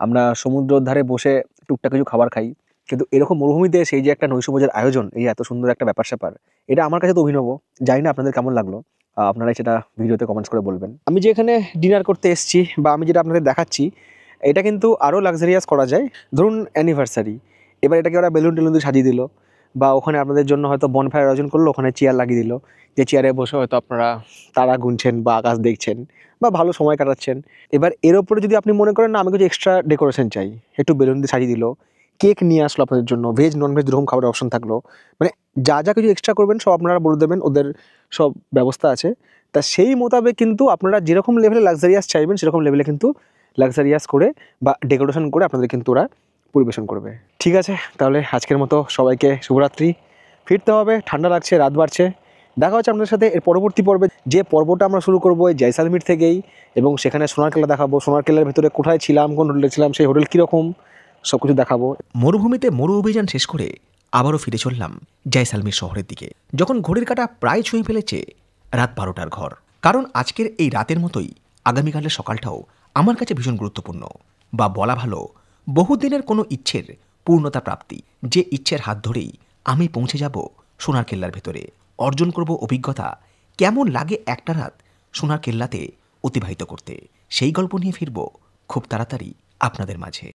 আমরা সমুদ্রের ধারে বসে টুকটাক কিছু খাবার খাই, কিন্তু এরকম মরুভূমিতে সেই যে একটা নৈশভোজের আয়োজন, এই এত সুন্দর একটা ব্যাপার স্যাপার, এটা আমার কাছে তো অভিনব। জানি না আপনাদের কেমন লাগলো, আপনারা সেটা ভিডিওতে কমেন্টস করে বলবেন। আমি যে এখানে ডিনার করতে এসেছি বা আমি যেটা আপনাদের দেখাচ্ছি, এটা কিন্তু আরও লাক্সারিয়াস করা যায়। ধরুন অ্যানিভার্সারি, এবার এটাকে ওরা বেলুন টেলুন দিয়ে সাজিয়ে দিল, বা ওখানে আপনাদের জন্য হয়তো বনফায়ার আয়োজন করলো, ওখানে চেয়ার লাগিয়ে দিল, যে চেয়ারে বসে হয়তো আপনারা তারা গুনছেন বা আকাশ দেখছেন বা ভালো সময় কাটাচ্ছেন। এবার এর ওপরে যদি আপনি মনে করেন না আমি কিছু এক্সট্রা ডেকোরেশন চাই, একটু বেলুন দিয়ে সাজিয়ে দিল, কেক নিয়ে আসলো আপনাদের জন্য, ভেজ ননভেজ দুরকম খাবারের অপশন থাকলো, মানে যা যা কিছু এক্সট্রা করবেন সব আপনারা বলে দেবেন, ওদের সব ব্যবস্থা আছে। তা সেই মোতাবেক কিন্তু আপনারা যেরকম লেভেলে লাক্সারিয়াস চাইবেন সেরকম লেভেলে কিন্তু লাক্সারিয়াস করে বা ডেকোরেশন করে আপনাদের কিন্তু ওরা পরিবেশন করবে। ঠিক আছে, তাহলে আজকের মতো সবাইকে শুভরাত্রি। ফিরতে হবে, ঠান্ডা লাগছে, রাত বাড়ছে। দেখা হচ্ছে আপনাদের সাথে এর পরবর্তী পর্বে, যে পর্বটা আমরা শুরু করবো এই জয়সালমীর থেকেই, এবং সেখানে সোনারকেল্লা দেখাবো, সোনারকেল্লার ভেতরে কোথায় ছিলাম, কোন হোটেলে ছিলাম, সেই হোটেল কীরকম, সব কিছু দেখাবো। মরুভূমিতে মরু অভিযান শেষ করে আবারও ফিরে চললাম জয়সালমীর শহরের দিকে, যখন ঘড়ির কাঁটা প্রায় ছুঁয়ে ফেলেছে রাত 12টার ঘর। কারণ আজকের এই রাতের মতোই আগামীকালের সকালটাও আমার কাছে ভীষণ গুরুত্বপূর্ণ, বা বলা ভালো বহুদিনের কোনো ইচ্ছের পূর্ণতা প্রাপ্তি। যে ইচ্ছের হাত ধরেই আমি পৌঁছে যাব সোনার কেল্লার ভেতরে, অর্জন করব অভিজ্ঞতা, কেমন লাগে একটা রাত সোনার কেল্লাতে অতিবাহিত করতে। সেই গল্প নিয়ে ফিরব খুব তাড়াতাড়ি আপনাদের মাঝে।